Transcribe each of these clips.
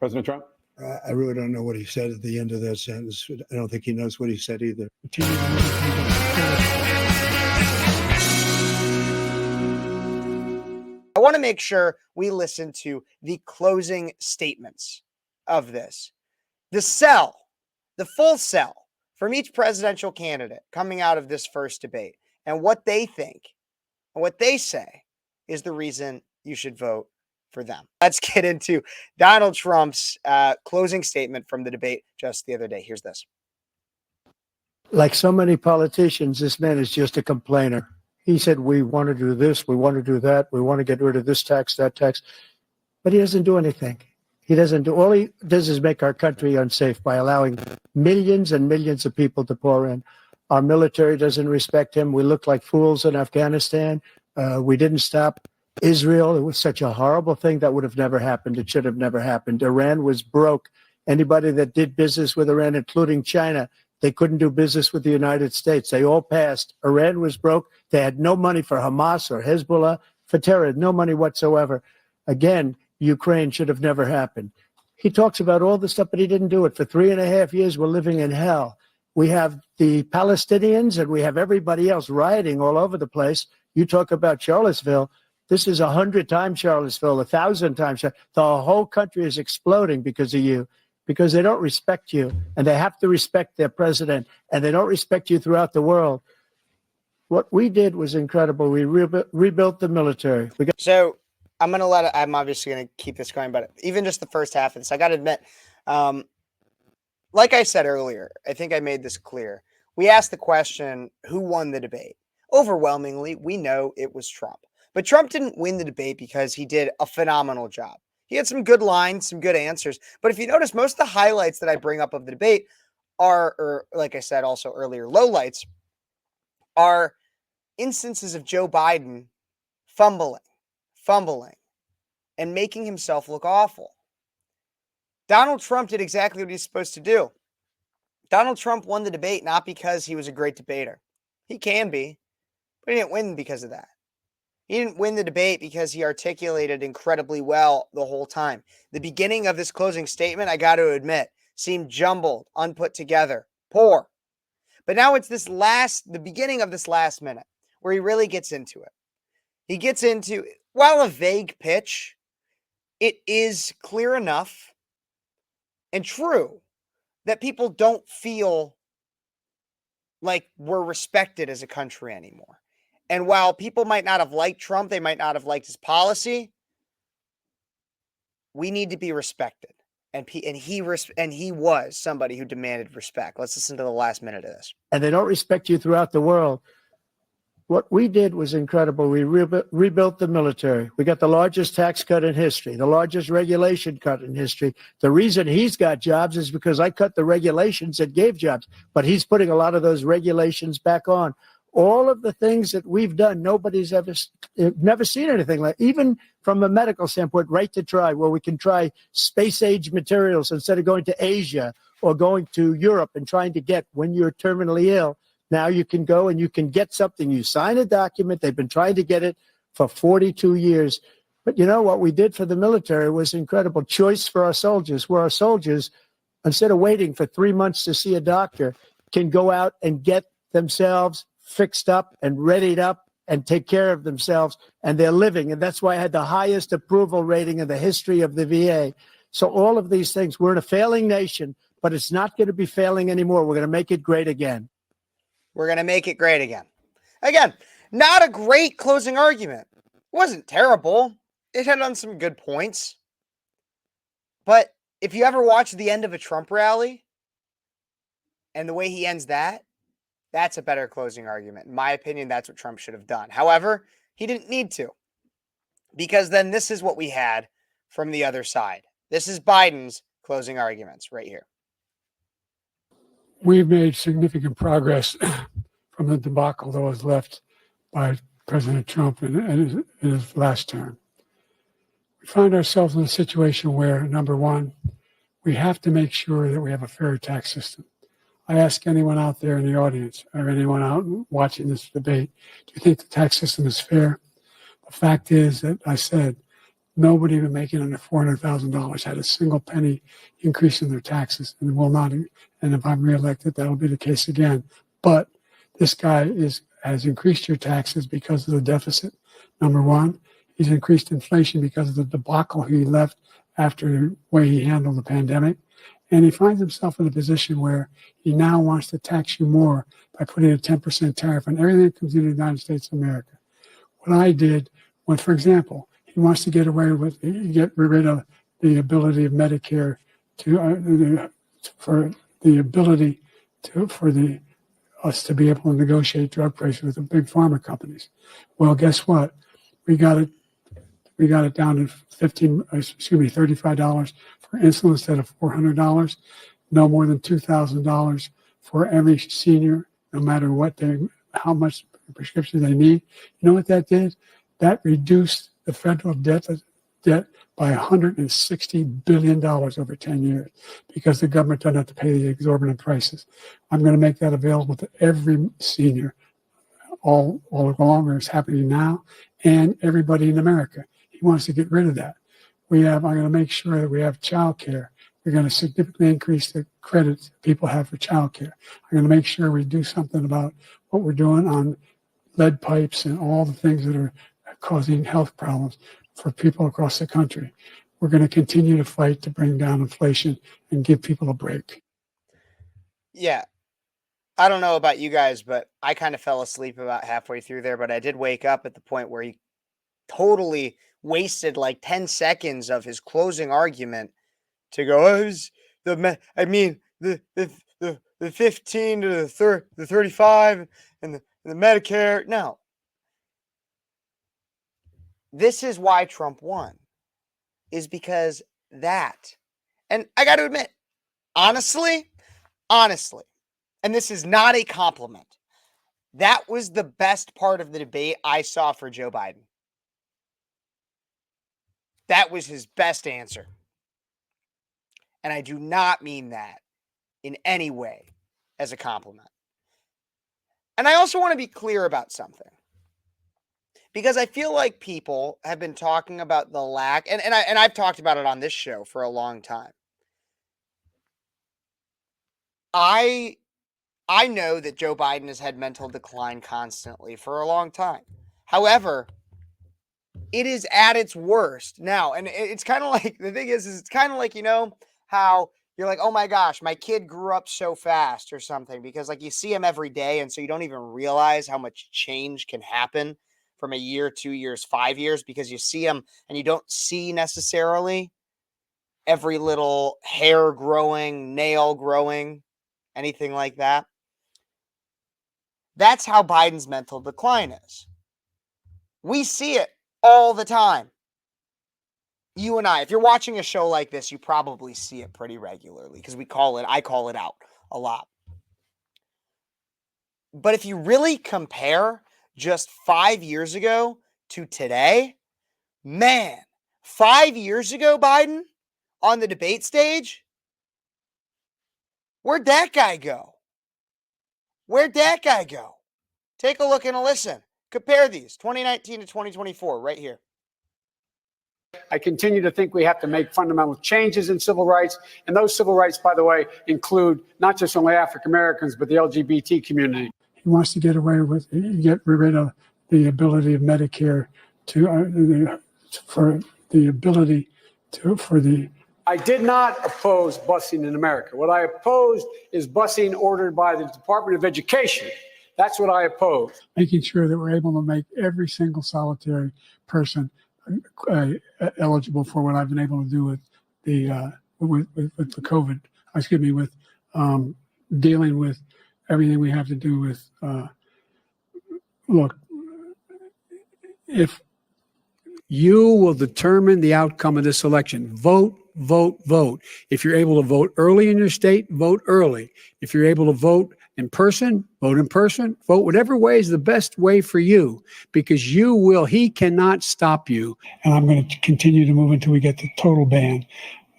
President Trump? I really don't know what he said at the end of that sentence. I don't think he knows what he said either. I want to make sure we listen to the closing statements of this. The full sell from each presidential candidate coming out of this first debate, and what they think and what they say is the reason you should vote for them. Let's get into Donald Trump's closing statement from the debate just the other day. Here's this. Like so many politicians, this man is just a complainer. He said, we want to do this, we want to do that, we want to get rid of this tax, that tax. But he doesn't do anything. He doesn't do, all he does is make our country unsafe by allowing millions and millions of people to pour in. Our military doesn't respect him. We look like fools in Afghanistan. We didn't stop Israel. It was such a horrible thing that would have never happened. It should have never happened. Iran was broke. Anybody that did business with Iran, including China, they couldn't do business with the United States. They all passed. Iran was broke. They had no money for Hamas or Hezbollah, for terror, no money whatsoever. Again, Ukraine should have never happened. He talks about all this stuff, but he didn't do it. For 3.5 years, we're living in hell. We have the Palestinians and we have everybody else rioting all over the place. You talk about Charlottesville. This is 100 times Charlottesville, 1,000 times. The whole country is exploding because of you, because they don't respect you, and they have to respect their president, and they don't respect you throughout the world. What we did was incredible. We rebuilt the military. So I'm obviously going to keep this going, but even just the first half of this, I got to admit, like I said earlier, I think I made this clear. We asked the question, who won the debate? Overwhelmingly, we know it was Trump. But Trump didn't win the debate because he did a phenomenal job. He had some good lines, some good answers. But if you notice, most of the highlights that I bring up of the debate are, or like I said also earlier, lowlights are instances of Joe Biden fumbling, and making himself look awful. Donald Trump did exactly what he's supposed to do. Donald Trump won the debate not because he was a great debater. He can be, but he didn't win because of that. He didn't win the debate because he articulated incredibly well the whole time. The beginning of this closing statement, I got to admit, seemed jumbled, unput together, poor. But now it's the beginning of this last minute where he really gets into it. He gets into, while a vague pitch, it is clear enough and true that people don't feel like we're respected as a country anymore. And while people might not have liked Trump, they might not have liked his policy, we need to be respected. And he was somebody who demanded respect. Let's listen to the last minute of this. And they don't respect you throughout the world. What we did was incredible. We rebuilt the military. We got the largest tax cut in history, the largest regulation cut in history. The reason he's got jobs is because I cut the regulations that gave jobs, but he's putting a lot of those regulations back on. All of the things that we've done, nobody's never seen anything like, even from a medical standpoint, right to try, where we can try space-age materials instead of going to Asia or going to Europe and trying to get, when you're terminally ill, now you can go and you can get something. You sign a document. They've been trying to get it for 42 years. But you know what we did for the military was incredible. Choice for our soldiers, where our soldiers, instead of waiting for 3 months to see a doctor, can go out and get themselves fixed up and readied up and take care of themselves, and they're living. And that's why I had the highest approval rating in the history of the VA. So all of these things, we're in a failing nation, but it's not going to be failing anymore. We're going to make it great again. We're going to make it great again. Again, not a great closing argument. It wasn't terrible. It had on some good points. But if you ever watch the end of a Trump rally and the way he ends that, that's a better closing argument. In my opinion, that's what Trump should have done. However, he didn't need to, because then this is what we had from the other side. This is Biden's closing arguments right here. We've made significant progress from the debacle that was left by President Trump in his last term. We find ourselves in a situation where, number one, we have to make sure that we have a fair tax system. I ask anyone out there in the audience or anyone out watching this debate, do you think the tax system is fair? The fact is that I said Nobody even making under $400,000 had a single penny increase in their taxes, and will not. And if I'm reelected, that'll be the case again. But this guy has increased your taxes because of the deficit. Number one, he's increased inflation because of the debacle he left after the way he handled the pandemic. And he finds himself in a position where he now wants to tax you more by putting a 10% tariff on everything that comes into the United States of America. What I did when, for example, he wants to get rid of the ability of Medicare for us to be able to negotiate drug prices with the big pharma companies. Well, guess what? We got it down to $35 for insulin instead of $400. No more than $2,000 for every senior, no matter how much prescription they need. You know what that did? That reduced the federal debt by $160 billion over 10 years because the government doesn't have to pay the exorbitant prices. I'm going to make that available to every senior all along, or it's happening now, and everybody in America. He wants to get rid of that. I'm going to make sure that we have child care. We're going to significantly increase the credits people have for child care. I'm going to make sure we do something about what we're doing on lead pipes and all the things that are causing health problems for people across the country. We're going to continue to fight to bring down inflation and give people a break. Yeah. I don't know about you guys, but I kind of fell asleep about halfway through there, but I did wake up at the point where he totally wasted like 10 seconds of his closing argument to go, the 15 to the 35 and the Medicare. No. This is why Trump won, is because that, and I got to admit, honestly, and this is not a compliment, that was the best part of the debate I saw for Joe Biden. That was his best answer. And I do not mean that in any way as a compliment. And I also want to be clear about something, because I feel like people have been talking about the lack, and I've talked about it on this show for a long time. I know that Joe Biden has had mental decline constantly for a long time. However, it is at its worst now. And it's kind of like, the thing is it's kind of like, how you're like, oh my gosh, my kid grew up so fast or something, because like you see him every day. And so you don't even realize how much change can happen from a year, 2 years, 5 years, because you see him and you don't see necessarily every little hair growing, nail growing, anything like that. That's how Biden's mental decline is. We see it all the time. You and I, if you're watching a show like this, you probably see it pretty regularly because I call it out a lot. But if you really compare just 5 years ago to today, man, 5 years ago, Biden on the debate stage, where'd that guy go? Where'd that guy go? Take a look and a listen. Compare these, 2019 to 2024, right here. I continue to think we have to make fundamental changes in civil rights. And those civil rights, by the way, include not just only African Americans, but the LGBT community. He wants to get rid of the ability of Medicare I did not oppose busing in America. What I opposed is busing ordered by the Department of Education. That's what I oppose. Making sure that we're able to make every single solitary person eligible for what I've been able to do with the COVID. With dealing with everything we have to do with. Look, if you will determine the outcome of this election, vote. If you're able to vote early in your state, vote early. If you're able to vote in person, vote in person. Vote whatever way is the best way for you, because he cannot stop you. And I'm going to continue to move until we get the total ban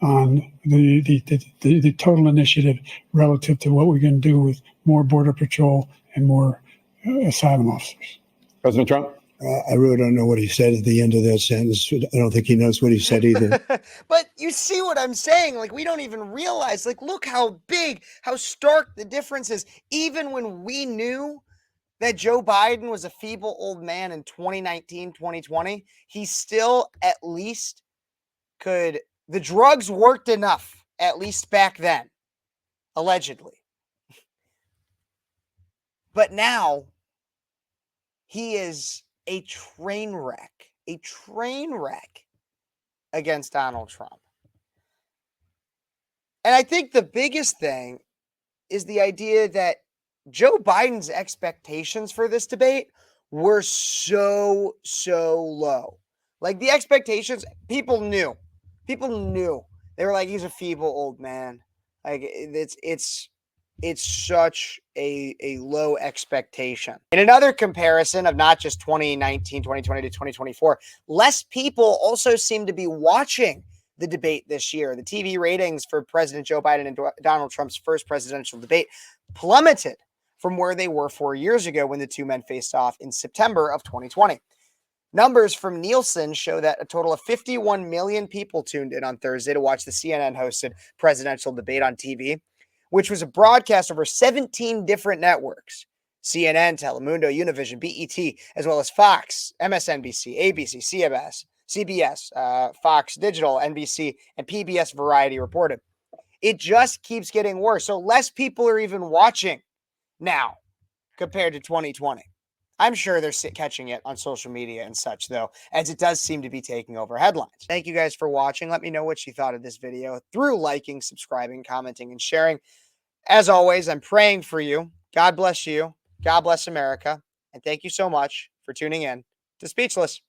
on the total initiative relative to what we're going to do with more border patrol and more asylum officers. President Trump? I really don't know what he said at the end of that sentence. I don't think he knows what he said either. But you see what I'm saying? Like, we don't even realize, like, look how big, how stark the difference is. Even when we knew that Joe Biden was a feeble old man in 2019, 2020, he still at least could, the drugs worked enough, at least back then, allegedly. But now he is a train wreck against Donald Trump. And I think the biggest thing is the idea that Joe Biden's expectations for this debate were so low. Like, the expectations, people knew. They were like, he's a feeble old man. Like, it's such a low expectation. In another comparison of not just 2019, 2020 to 2024, less people also seem to be watching the debate this year. The TV ratings for President Joe Biden and Donald Trump's first presidential debate plummeted from where they were 4 years ago when the two men faced off in September of 2020. Numbers from Nielsen show that a total of 51 million people tuned in on Thursday to watch the CNN-hosted presidential debate on TV, which was a broadcast over 17 different networks: CNN, Telemundo, Univision, BET, as well as Fox, MSNBC, ABC, CBS, Fox Digital, NBC, and PBS Variety reported. It just keeps getting worse. So less people are even watching now compared to 2020. I'm sure they're catching it on social media and such, though, as it does seem to be taking over headlines. Thank you guys for watching. Let me know what you thought of this video through liking, subscribing, commenting, and sharing. As always, I'm praying for you. God bless you. God bless America. And thank you so much for tuning in to Speechless.